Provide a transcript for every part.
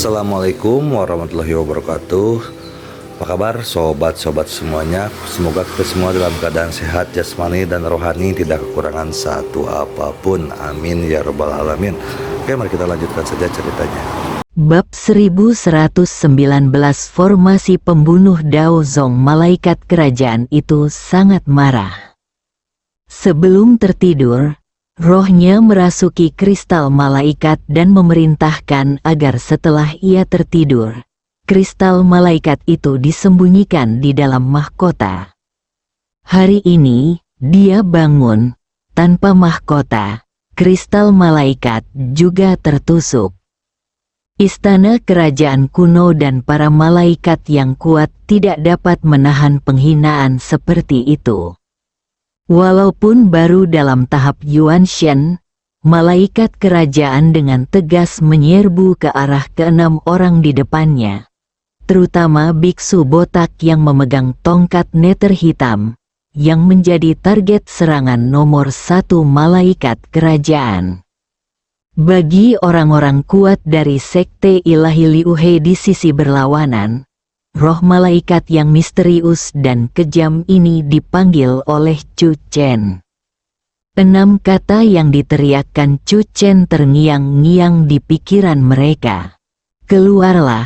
Assalamualaikum warahmatullahi wabarakatuh. Apa kabar sobat-sobat semuanya? Semoga kita semua dalam keadaan sehat jasmani dan rohani, tidak kekurangan satu apapun. Amin ya rabbal alamin. Oke, mari kita lanjutkan saja ceritanya. Bab 1119. Formasi pembunuh Dao Zong. Malaikat kerajaan itu sangat marah. Sebelum tertidur, rohnya merasuki kristal malaikat dan memerintahkan agar setelah ia tertidur, kristal malaikat itu disembunyikan di dalam mahkota. Hari ini, dia bangun tanpa mahkota. Kristal malaikat juga tertusuk. Istana kerajaan kuno dan para malaikat yang kuat tidak dapat menahan penghinaan seperti itu. Walaupun baru dalam tahap Yuan Shen, malaikat kerajaan dengan tegas menyerbu ke arah keenam orang di depannya, terutama biksu botak yang memegang tongkat neter hitam, yang menjadi target serangan nomor 1 malaikat kerajaan. Bagi orang-orang kuat dari sekte ilahi Liu He di sisi berlawanan, roh malaikat yang misterius dan kejam ini dipanggil oleh Chu Chen. 6 kata yang diteriakkan Chu Chen terngiang-ngiang di pikiran mereka. Keluarlah,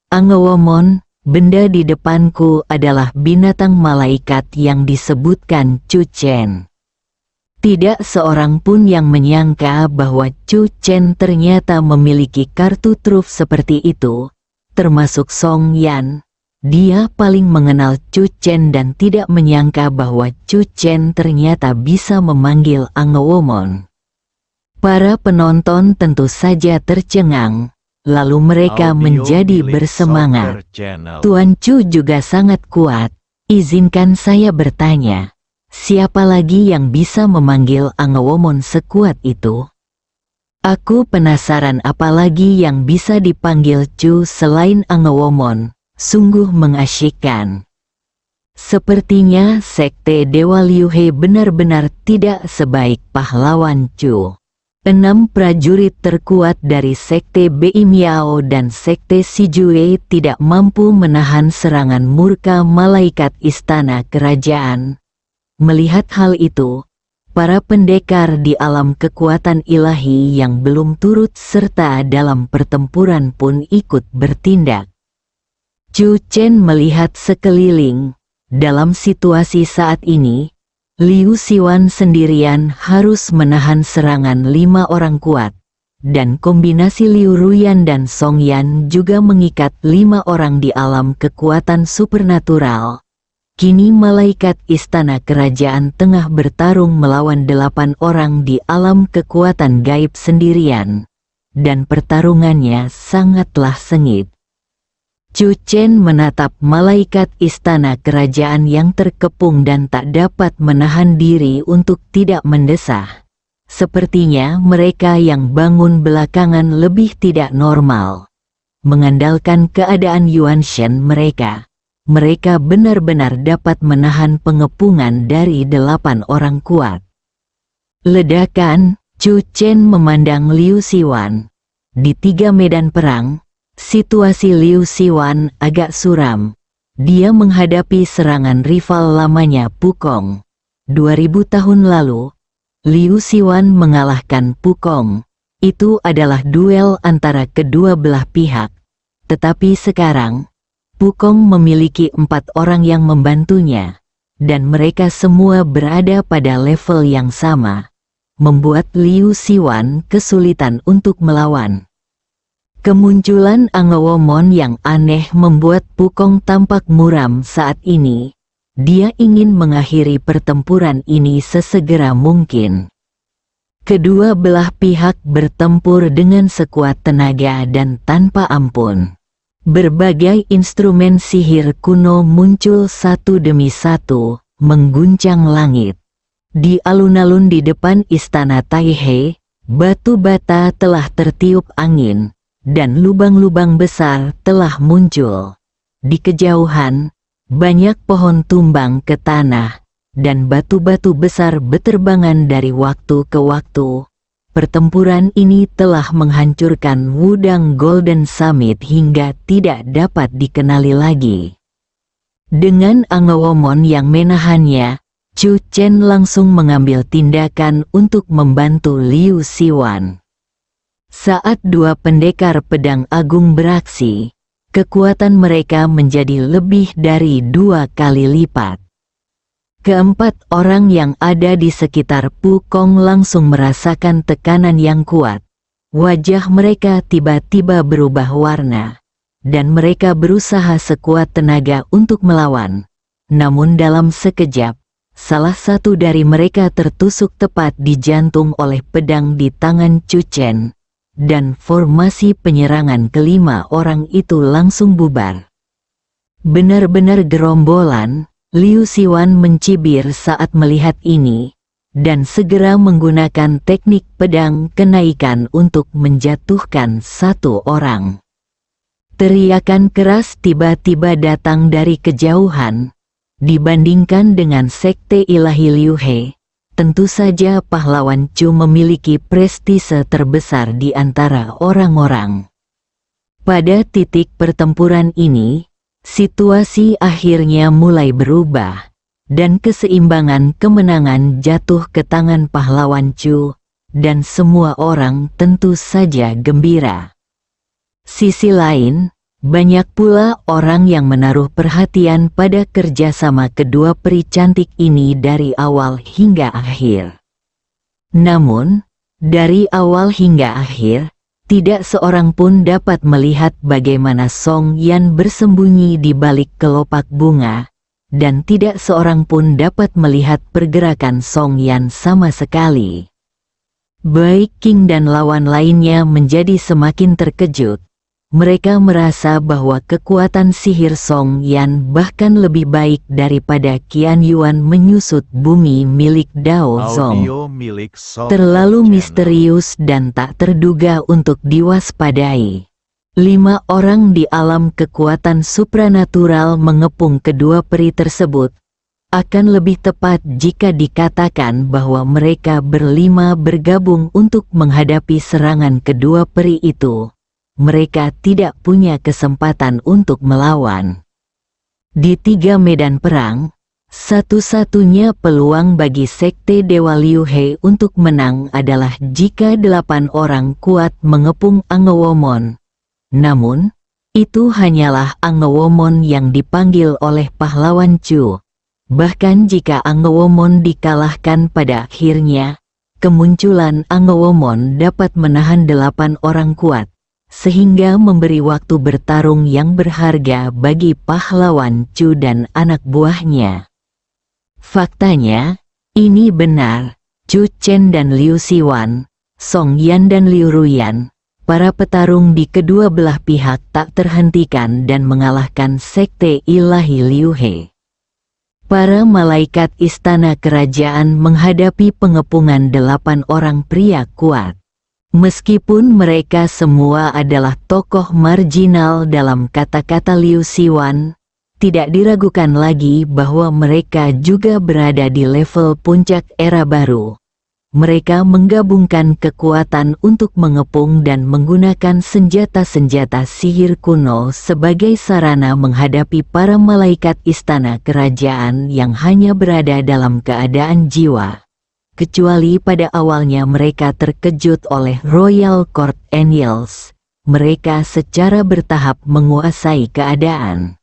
Angewomon, benda di depanku adalah binatang malaikat yang disebutkan Chu Chen. Tidak seorang pun yang menyangka bahwa Chu Chen ternyata memiliki kartu truf seperti itu, termasuk Song Yan. Dia paling mengenal Chu Chen dan tidak menyangka bahwa Chu Chen ternyata bisa memanggil Angewomon. Para penonton tentu saja tercengang, lalu mereka menjadi bersemangat. Tuan Chu juga sangat kuat. Izinkan saya bertanya, siapa lagi yang bisa memanggil Angewomon sekuat itu? Aku penasaran apalagi yang bisa dipanggil Chu selain Angewomon. Sungguh mengasyikkan. Sepertinya sekte Dewa Liu He benar-benar tidak sebaik pahlawan Chu. 6 prajurit terkuat dari sekte Bei Miao dan sekte Sijue tidak mampu menahan serangan murka malaikat istana kerajaan. Melihat hal itu, para pendekar di alam kekuatan ilahi yang belum turut serta dalam pertempuran pun ikut bertindak. Chu Chen melihat sekeliling. Dalam situasi saat ini, Liu Siwan sendirian harus menahan serangan 5 orang kuat, dan kombinasi Liu Ruyan dan Song Yan juga mengikat 5 orang di alam kekuatan supernatural. Kini malaikat istana kerajaan tengah bertarung melawan 8 orang di alam kekuatan gaib sendirian, dan pertarungannya sangatlah sengit. Chu Chen menatap malaikat istana kerajaan yang terkepung dan tak dapat menahan diri untuk tidak mendesah. Sepertinya mereka yang bangun belakangan lebih tidak normal. Mengandalkan keadaan Yuan Shen mereka benar-benar dapat menahan pengepungan dari 8 orang kuat. Ledakan. Chu Chen memandang Liu Siwan. Di 3 medan perang, situasi Liu Siwan agak suram. Dia menghadapi serangan rival lamanya Pukong. 2000 tahun lalu, Liu Siwan mengalahkan Pukong. Itu adalah duel antara kedua belah pihak. Tetapi sekarang, Pukong memiliki 4 orang yang membantunya, dan mereka semua berada pada level yang sama, membuat Liu Siwan kesulitan untuk melawan. Kemunculan Angewomon yang aneh membuat Pukong tampak muram saat ini. Dia ingin mengakhiri pertempuran ini sesegera mungkin. Kedua belah pihak bertempur dengan sekuat tenaga dan tanpa ampun. Berbagai instrumen sihir kuno muncul satu demi satu, mengguncang langit. Di alun-alun di depan istana Taihe, batu bata telah tertiup angin, dan lubang-lubang besar telah muncul. Di kejauhan, banyak pohon tumbang ke tanah, dan batu-batu besar beterbangan dari waktu ke waktu, pertempuran ini telah menghancurkan Wudang Golden Summit hingga tidak dapat dikenali lagi. Dengan Angewomon yang menahannya, Chu Chen langsung mengambil tindakan untuk membantu Liu Siwan. Saat dua pendekar pedang agung beraksi, kekuatan mereka menjadi lebih dari 2 kali lipat. Keempat orang yang ada di sekitar Pukong langsung merasakan tekanan yang kuat. Wajah mereka tiba-tiba berubah warna, dan mereka berusaha sekuat tenaga untuk melawan. Namun dalam sekejap, salah satu dari mereka tertusuk tepat di jantung oleh pedang di tangan Chu Chen, dan formasi penyerangan kelima orang itu langsung bubar. Benar-benar gerombolan. Liu Siwan mencibir saat melihat ini, dan segera menggunakan teknik pedang kenaikan untuk menjatuhkan satu orang. Teriakan keras tiba-tiba datang dari kejauhan. Dibandingkan dengan sekte ilahi Liu He, tentu saja pahlawan Chu memiliki prestise terbesar di antara orang-orang. Pada titik pertempuran ini, situasi akhirnya mulai berubah, dan keseimbangan kemenangan jatuh ke tangan pahlawan Chu, dan semua orang tentu saja gembira. Sisi lain, banyak pula orang yang menaruh perhatian pada kerjasama kedua peri cantik ini dari awal hingga akhir. Namun, dari awal hingga akhir, tidak seorang pun dapat melihat bagaimana Song Yan bersembunyi di balik kelopak bunga, dan tidak seorang pun dapat melihat pergerakan Song Yan sama sekali. Baik King dan lawan lainnya menjadi semakin terkejut. Mereka merasa bahwa kekuatan sihir Song Yan bahkan lebih baik daripada Qian Yuan menyusut bumi milik Dao Zong. Terlalu misterius dan tak terduga untuk diwaspadai. 5 orang di alam kekuatan supranatural mengepung kedua peri tersebut. Akan lebih tepat jika dikatakan bahwa mereka berlima bergabung untuk menghadapi serangan kedua peri itu. Mereka tidak punya kesempatan untuk melawan. Di 3 medan perang, satu-satunya peluang bagi sekte Dewa Liu He untuk menang adalah jika 8 orang kuat mengepung Angewomon. Namun, itu hanyalah Angewomon yang dipanggil oleh pahlawan Chu. Bahkan jika Angewomon dikalahkan pada akhirnya, kemunculan Angewomon dapat menahan 8 orang kuat, sehingga memberi waktu bertarung yang berharga bagi pahlawan Chu dan anak buahnya. Faktanya, ini benar, Chu Chen dan Liu Siwan, Song Yan dan Liu Ruyan, para petarung di kedua belah pihak tak terhentikan dan mengalahkan sekte ilahi Liu He. Para malaikat istana kerajaan menghadapi pengepungan 8 orang pria kuat. Meskipun mereka semua adalah tokoh marginal dalam kata-kata Liu Siwan, tidak diragukan lagi bahwa mereka juga berada di level puncak era baru. Mereka menggabungkan kekuatan untuk mengepung dan menggunakan senjata-senjata sihir kuno sebagai sarana menghadapi para malaikat istana kerajaan yang hanya berada dalam keadaan jiwa. Kecuali pada awalnya mereka terkejut oleh Royal Court Angels, mereka secara bertahap menguasai keadaan.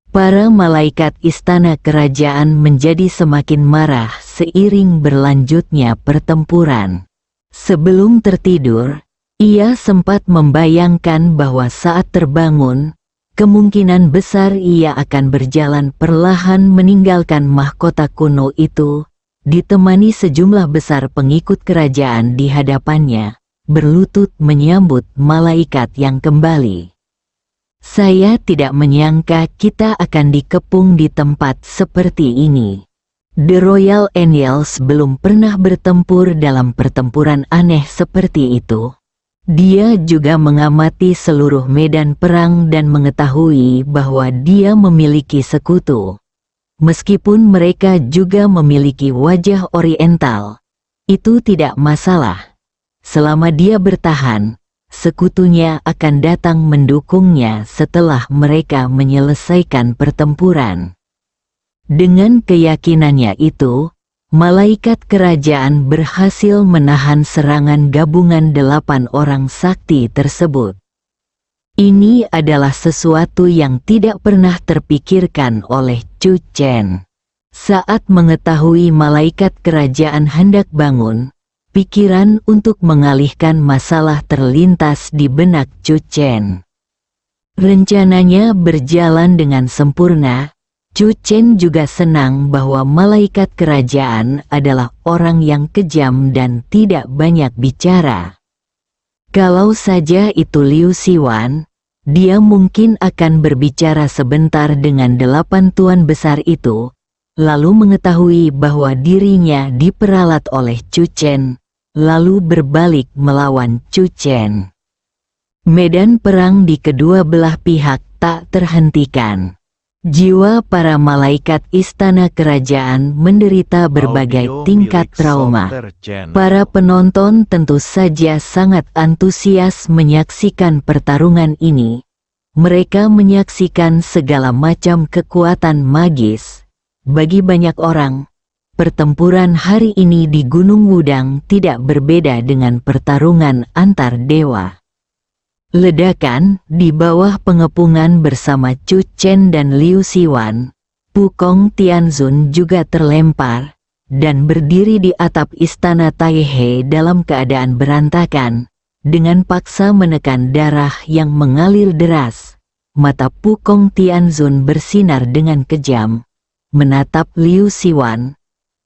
Para malaikat istana kerajaan menjadi semakin marah seiring berlanjutnya pertempuran. Sebelum tertidur, ia sempat membayangkan bahwa saat terbangun, kemungkinan besar ia akan berjalan perlahan meninggalkan mahkota kuno itu, ditemani sejumlah besar pengikut kerajaan di hadapannya, berlutut menyambut malaikat yang kembali. Saya tidak menyangka kita akan dikepung di tempat seperti ini. The Royal Angels belum pernah bertempur dalam pertempuran aneh seperti itu. Dia juga mengamati seluruh medan perang dan mengetahui bahwa dia memiliki sekutu. Meskipun mereka juga memiliki wajah oriental, itu tidak masalah. selama dia bertahan, sekutunya akan datang mendukungnya setelah mereka menyelesaikan pertempuran. Dengan keyakinannya itu, malaikat kerajaan berhasil menahan serangan gabungan 8 orang sakti tersebut. Ini adalah sesuatu yang tidak pernah terpikirkan oleh Chu Chen. Saat mengetahui malaikat kerajaan hendak bangun, pikiran untuk mengalihkan masalah terlintas di benak Chu Chen. Rencananya berjalan dengan sempurna. Chu Chen juga senang bahwa malaikat kerajaan adalah orang yang kejam dan tidak banyak bicara. Kalau saja itu Liu Siwan, dia mungkin akan berbicara sebentar dengan 8 tuan besar itu, lalu mengetahui bahwa dirinya diperalat oleh Chu Chen, lalu berbalik melawan Chu Chen. Medan perang di kedua belah pihak tak terhentikan. Jiwa para malaikat istana kerajaan menderita berbagai tingkat trauma. Para penonton tentu saja sangat antusias menyaksikan pertarungan ini. Mereka menyaksikan segala macam kekuatan magis. Bagi banyak orang, pertempuran hari ini di Gunung Wudang tidak berbeda dengan pertarungan antar dewa. Ledakan di bawah pengepungan bersama Chu Chen dan Liu Siwan, Pukong Tianzun juga terlempar dan berdiri di atap istana Taihe dalam keadaan berantakan, dengan paksa menekan darah yang mengalir deras. Mata Pukong Tianzun bersinar dengan kejam, menatap Liu Siwan.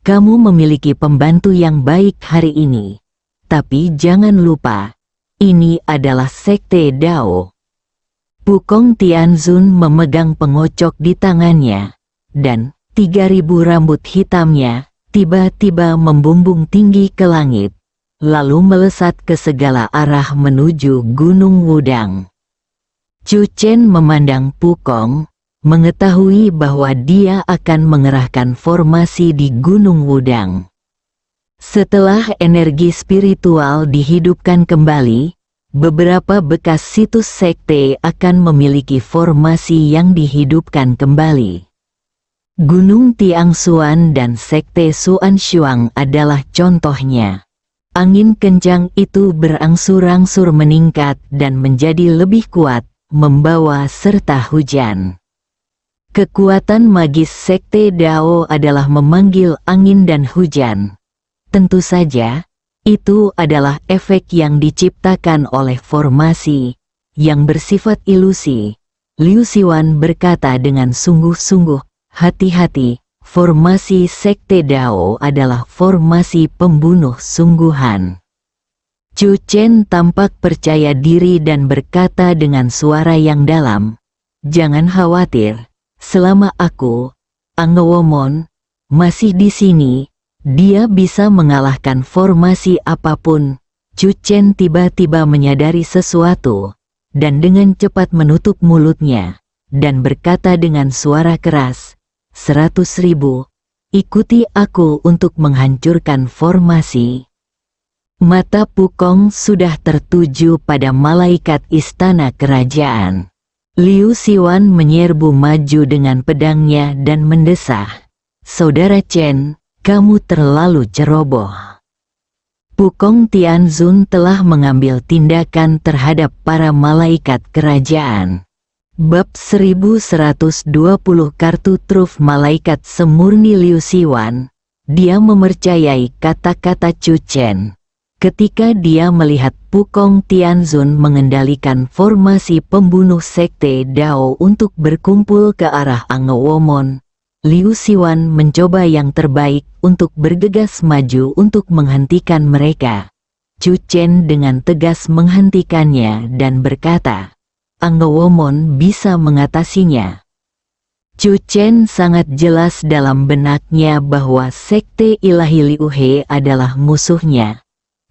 Kamu memiliki pembantu yang baik hari ini, tapi jangan lupa, ini adalah Sekte Dao. Pukong Tianzun memegang pengocok di tangannya, dan 3.000 rambut hitamnya tiba-tiba membumbung tinggi ke langit, lalu melesat ke segala arah menuju Gunung Wudang. Chu Chen memandang Pukong, mengetahui bahwa dia akan mengerahkan formasi di Gunung Wudang. Setelah energi spiritual dihidupkan kembali, beberapa bekas situs sekte akan memiliki formasi yang dihidupkan kembali. Gunung Tiangshuan dan Sekte Suan Shuang adalah contohnya. Angin kencang itu berangsur-angsur meningkat dan menjadi lebih kuat, membawa serta hujan. Kekuatan magis Sekte Dao adalah memanggil angin dan hujan. Tentu saja, itu adalah efek yang diciptakan oleh formasi yang bersifat ilusi. Liu Siwan berkata dengan sungguh-sungguh, hati-hati, formasi Sekte Dao adalah formasi pembunuh sungguhan. Chu Chen tampak percaya diri dan berkata dengan suara yang dalam, jangan khawatir, selama aku, Angewomon, masih di sini, dia bisa mengalahkan formasi apapun. Chu Chen tiba-tiba menyadari sesuatu, dan dengan cepat menutup mulutnya, dan berkata dengan suara keras, 100.000, ikuti aku untuk menghancurkan formasi. Mata Pukong sudah tertuju pada malaikat istana kerajaan. Liu Siwan menyerbu maju dengan pedangnya dan mendesah, Saudara Chen, kamu terlalu ceroboh. Pukong Tianzun telah mengambil tindakan terhadap para malaikat kerajaan. Bab 1120 Kartu Truf Malaikat Semurni Liu Siwan. Dia mempercayai kata-kata Chu Chen. Ketika dia melihat Pukong Tianzun mengendalikan formasi pembunuh Sekte Dao untuk berkumpul ke arah Angewomon, Liu Siwan mencoba yang terbaik untuk bergegas maju untuk menghentikan mereka. Chu Chen dengan tegas menghentikannya dan berkata, Angewomon bisa mengatasinya. Chu Chen sangat jelas dalam benaknya bahwa Sekte Ilahi Liu He adalah musuhnya.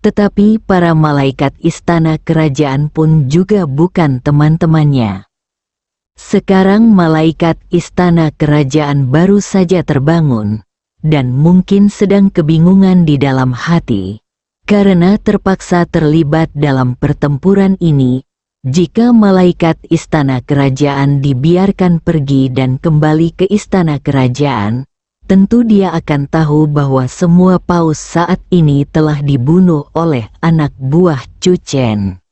Tetapi para malaikat istana kerajaan pun juga bukan teman-temannya. Sekarang malaikat istana kerajaan baru saja terbangun, dan mungkin sedang kebingungan di dalam hati. Karena terpaksa terlibat dalam pertempuran ini, jika malaikat istana kerajaan dibiarkan pergi dan kembali ke istana kerajaan, tentu dia akan tahu bahwa semua paus saat ini telah dibunuh oleh anak buah Chu Chen.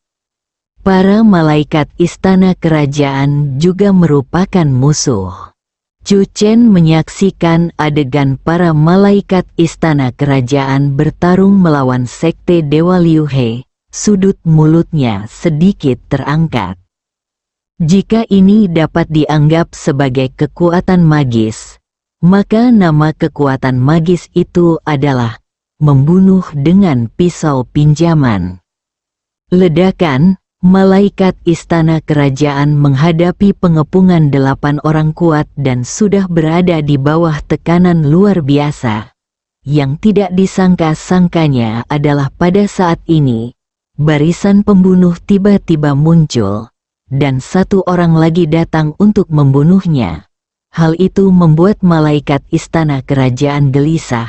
Para malaikat istana kerajaan juga merupakan musuh. Chu Chen menyaksikan adegan para malaikat istana kerajaan bertarung melawan sekte Dewa Liu He. Sudut mulutnya sedikit terangkat. Jika ini dapat dianggap sebagai kekuatan magis, maka nama kekuatan magis itu adalah membunuh dengan pisau pinjaman. Ledakan, malaikat istana kerajaan menghadapi pengepungan 8 orang kuat dan sudah berada di bawah tekanan luar biasa. Yang tidak disangka-sangkanya adalah pada saat ini, barisan pembunuh tiba-tiba muncul, dan satu orang lagi datang untuk membunuhnya. Hal itu membuat malaikat istana kerajaan gelisah,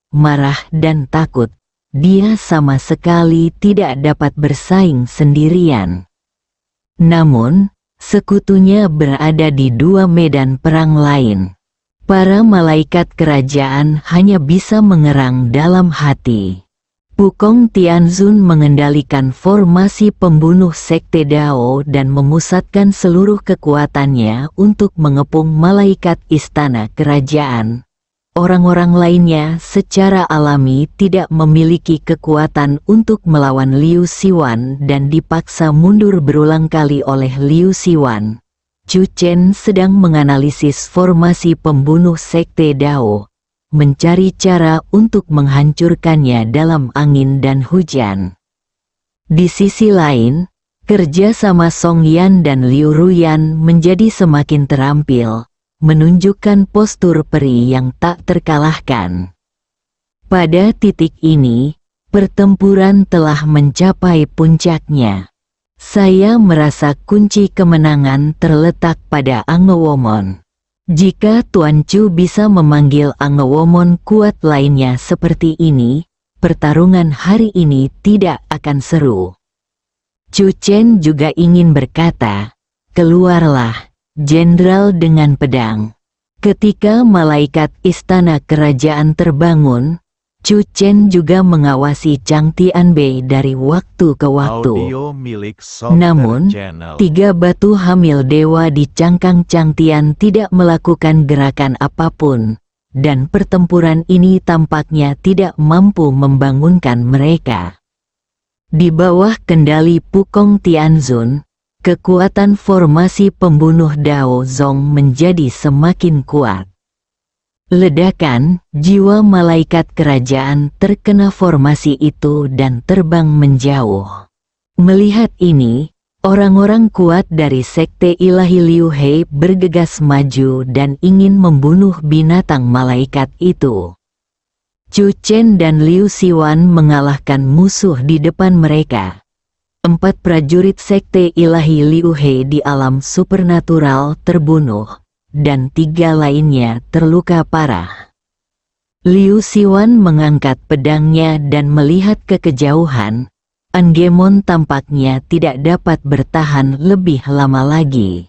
marah dan takut. Dia sama sekali tidak dapat bersaing sendirian. Namun, sekutunya berada di 2 medan perang lain. Para malaikat kerajaan hanya bisa mengerang dalam hati. Pukong Tianzun mengendalikan formasi pembunuh sekte Dao dan memusatkan seluruh kekuatannya untuk mengepung malaikat istana kerajaan. Orang-orang lainnya secara alami tidak memiliki kekuatan untuk melawan Liu Siwan dan dipaksa mundur berulang kali oleh Liu Siwan. Chu Chen sedang menganalisis formasi pembunuh sekte Dao, mencari cara untuk menghancurkannya dalam angin dan hujan. Di sisi lain, kerja sama Song Yan dan Liu Ruyan menjadi semakin terampil, menunjukkan postur peri yang tak terkalahkan. Pada titik ini, pertempuran telah mencapai puncaknya. Saya merasa kunci kemenangan terletak pada Angewomon. Jika Tuan Chu bisa memanggil Angewomon kuat lainnya seperti ini, pertarungan hari ini tidak akan seru. Chu Chen juga ingin berkata, "Keluarlah, Jenderal dengan pedang." Ketika malaikat istana kerajaan terbangun, Chu Chen juga mengawasi Chang Tianbei dari waktu ke waktu. Namun, 3 batu hamil dewa di cangkang Chang Tian tidak melakukan gerakan apapun, dan pertempuran ini tampaknya tidak mampu membangunkan mereka. Di bawah kendali Pukong Tianzun, kekuatan formasi pembunuh Dao Zong menjadi semakin kuat. Ledakan, jiwa malaikat kerajaan terkena formasi itu dan terbang menjauh. Melihat ini, orang-orang kuat dari sekte ilahi Liu He bergegas maju dan ingin membunuh binatang malaikat itu. Chu Chen dan Liu Siwan mengalahkan musuh di depan mereka. 4 prajurit sekte ilahi Liu He di alam supernatural terbunuh, dan 3 lainnya terluka parah. Liu Siwan mengangkat pedangnya dan melihat ke kejauhan. Angemon tampaknya tidak dapat bertahan lebih lama lagi.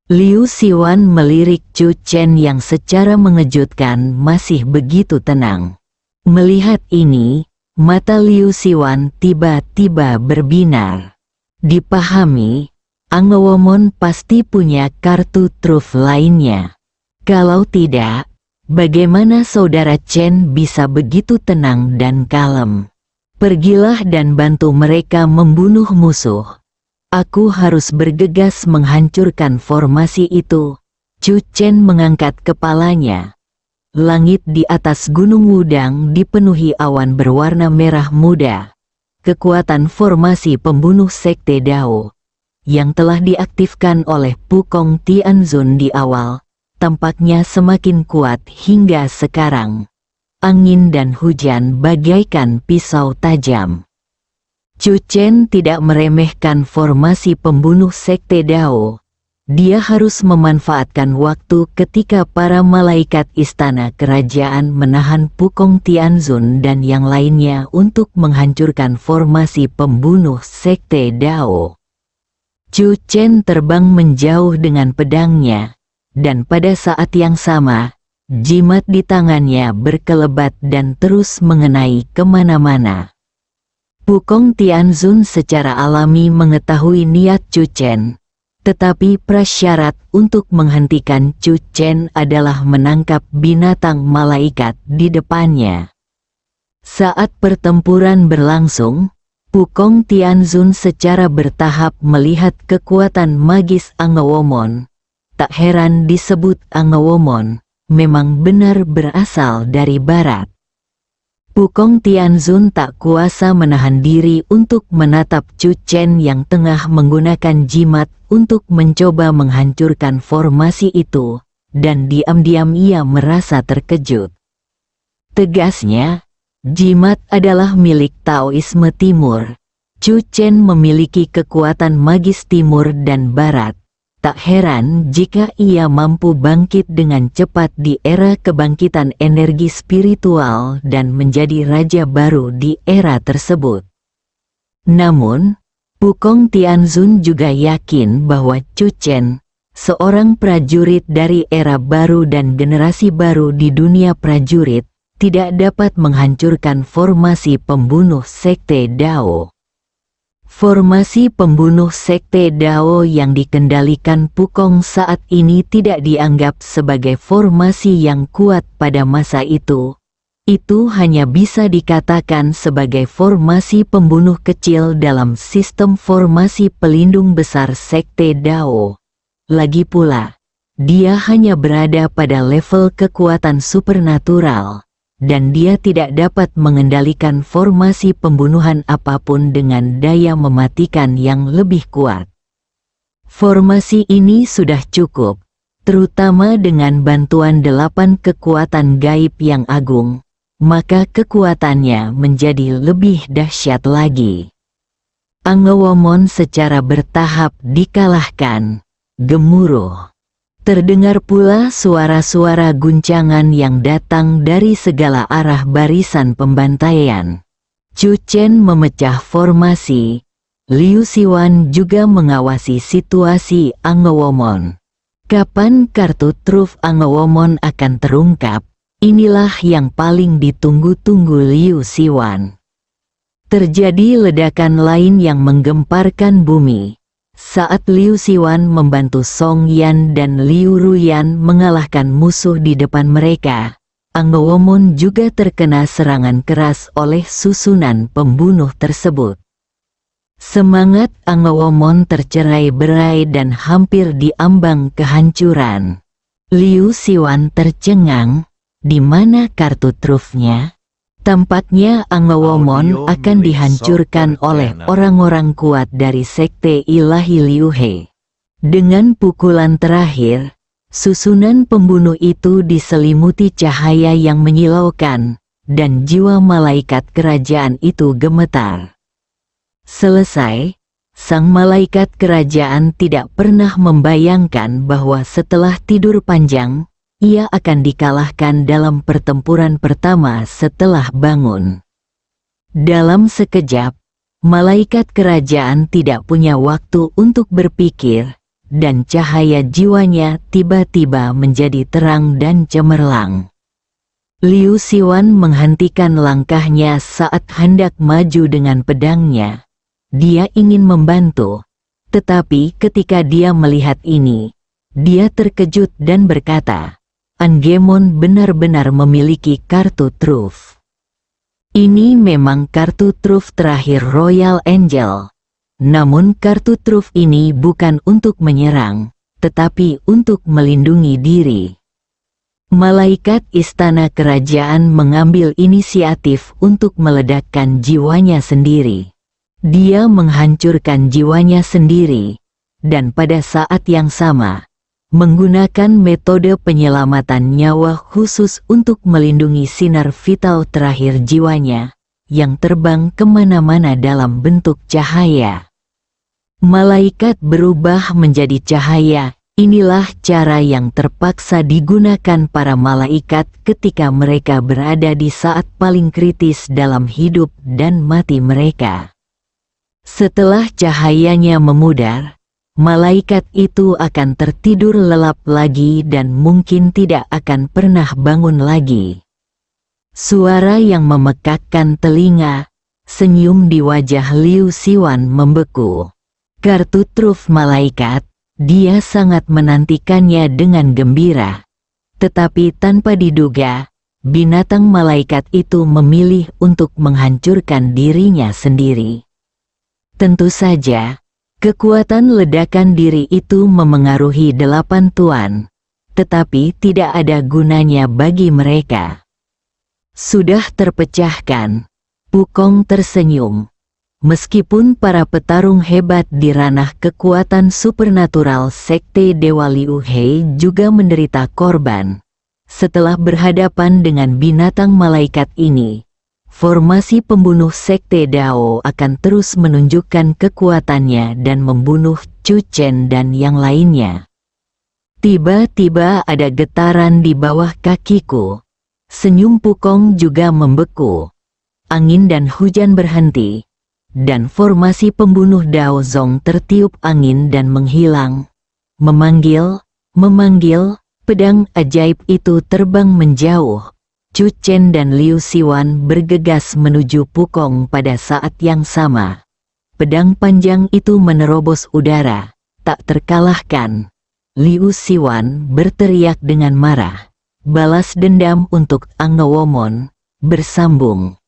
Liu Siwan melirik Chu Chen yang secara mengejutkan masih begitu tenang. Melihat ini, mata Liu Siwan tiba-tiba berbinar. Dipahami, Angewomon pasti punya kartu truf lainnya. Kalau tidak, bagaimana saudara Chen bisa begitu tenang dan kalem? Pergilah dan bantu mereka membunuh musuh. Aku harus bergegas menghancurkan formasi itu. Chu Chen mengangkat kepalanya. Langit di atas Gunung Wudang dipenuhi awan berwarna merah muda. Kekuatan formasi pembunuh sekte Dao yang telah diaktifkan oleh Pukong Tianzun di awal, tampaknya semakin kuat hingga sekarang. Angin dan hujan bagaikan pisau tajam. Chu Chen tidak meremehkan formasi pembunuh sekte Dao. Dia harus memanfaatkan waktu ketika para malaikat istana kerajaan menahan Pukong Tianzun dan yang lainnya untuk menghancurkan formasi pembunuh sekte Dao. Chu Chen terbang menjauh dengan pedangnya, dan pada saat yang sama, jimat di tangannya berkelebat dan terus mengenai kemana-mana. Pukong Tianzun secara alami mengetahui niat Chu Chen, tetapi prasyarat untuk menghentikan Chu Chen adalah menangkap binatang malaikat di depannya. Saat pertempuran berlangsung, Pukong Tianzun secara bertahap melihat kekuatan magis Angewomon. Tak heran disebut Angewomon, memang benar berasal dari barat. Pukong Tianzun tak kuasa menahan diri untuk menatap Chu Chen yang tengah menggunakan jimat untuk mencoba menghancurkan formasi itu, dan diam-diam ia merasa terkejut. Tegasnya, jimat adalah milik Taoisme Timur. Chu Chen memiliki kekuatan magis Timur dan Barat. Tak heran jika ia mampu bangkit dengan cepat di era kebangkitan energi spiritual dan menjadi raja baru di era tersebut. Namun, Pukong Tianzun juga yakin bahwa Chu Chen, seorang prajurit dari era baru dan generasi baru di dunia prajurit, tidak dapat menghancurkan formasi pembunuh sekte Dao. Formasi pembunuh sekte Dao yang dikendalikan Pukong saat ini tidak dianggap sebagai formasi yang kuat pada masa itu. Itu hanya bisa dikatakan sebagai formasi pembunuh kecil dalam sistem formasi pelindung besar sekte Dao. Lagi pula, dia hanya berada pada level kekuatan supernatural, dan dia tidak dapat mengendalikan formasi pembunuhan apapun dengan daya mematikan yang lebih kuat. Formasi ini sudah cukup, terutama dengan bantuan 8 kekuatan gaib yang agung, maka kekuatannya menjadi lebih dahsyat lagi. Angewomon secara bertahap dikalahkan. Gemuruh. Terdengar pula suara-suara guncangan yang datang dari segala arah barisan pembantaian. Chu Chen memecah formasi. Liu Siwan juga mengawasi situasi Angewomon. Kapan kartu truf Angewomon akan terungkap? Inilah yang paling ditunggu-tunggu Liu Siwan. Terjadi ledakan lain yang menggemparkan bumi. Saat Liu Siwan membantu Song Yan dan Liu Ruyan mengalahkan musuh di depan mereka, Angewomon juga terkena serangan keras oleh susunan pembunuh tersebut. Semangat Angewomon tercerai-berai dan hampir diambang kehancuran. Liu Siwan tercengang, di mana kartu trufnya? Tampaknya Angewomon akan dihancurkan oleh orang-orang kuat dari sekte ilahi Liu He. Dengan pukulan terakhir, susunan pembunuh itu diselimuti cahaya yang menyilaukan, dan jiwa malaikat kerajaan itu gemetar. Selesai, sang malaikat kerajaan tidak pernah membayangkan bahwa setelah tidur panjang, ia akan dikalahkan dalam pertempuran pertama setelah bangun. Dalam sekejap, malaikat kerajaan tidak punya waktu untuk berpikir, dan cahaya jiwanya tiba-tiba menjadi terang dan cemerlang. Liu Siwan menghentikan langkahnya saat hendak maju dengan pedangnya. Dia ingin membantu, tetapi ketika dia melihat ini, dia terkejut dan berkata, Angewomon benar-benar memiliki kartu truf. Ini memang kartu truf terakhir Royal Angel. Namun kartu truf ini bukan untuk menyerang, tetapi untuk melindungi diri. Malaikat istana kerajaan mengambil inisiatif untuk meledakkan jiwanya sendiri. Dia menghancurkan jiwanya sendiri, dan pada saat yang sama, menggunakan metode penyelamatan nyawa khusus untuk melindungi sinar vital terakhir jiwanya, yang terbang kemana-mana dalam bentuk cahaya. Malaikat berubah menjadi cahaya Inilah cara yang terpaksa digunakan para malaikat ketika mereka berada di saat paling kritis dalam hidup dan mati mereka. Setelah cahayanya memudar, malaikat itu akan tertidur lelap lagi dan mungkin tidak akan pernah bangun lagi. Suara yang memekakkan telinga, senyum di wajah Liu Siwan membeku. Kartu truf malaikat. Dia sangat menantikannya dengan gembira. Tetapi tanpa diduga, binatang malaikat itu memilih untuk menghancurkan dirinya sendiri. Tentu saja, kekuatan ledakan diri itu memengaruhi 8 tuan, tetapi tidak ada gunanya bagi mereka. Sudah terpecahkan, Pukong tersenyum. Meskipun para petarung hebat di ranah kekuatan supernatural Sekte Dewa Liu He juga menderita korban. Setelah berhadapan dengan binatang malaikat ini, formasi pembunuh Sekte Dao akan terus menunjukkan kekuatannya dan membunuh Chu Chen dan yang lainnya. Tiba-tiba ada getaran di bawah kakiku. Senyum Pukong juga membeku. Angin dan hujan berhenti. Dan formasi pembunuh Dao Zong tertiup angin dan menghilang. Memanggil, pedang ajaib itu terbang menjauh. Chu Chen dan Liu Siwan bergegas menuju Pukong pada saat yang sama. Pedang panjang itu menerobos udara, tak terkalahkan. Liu Siwan berteriak dengan marah. Balas dendam untuk Angewomon bersambung.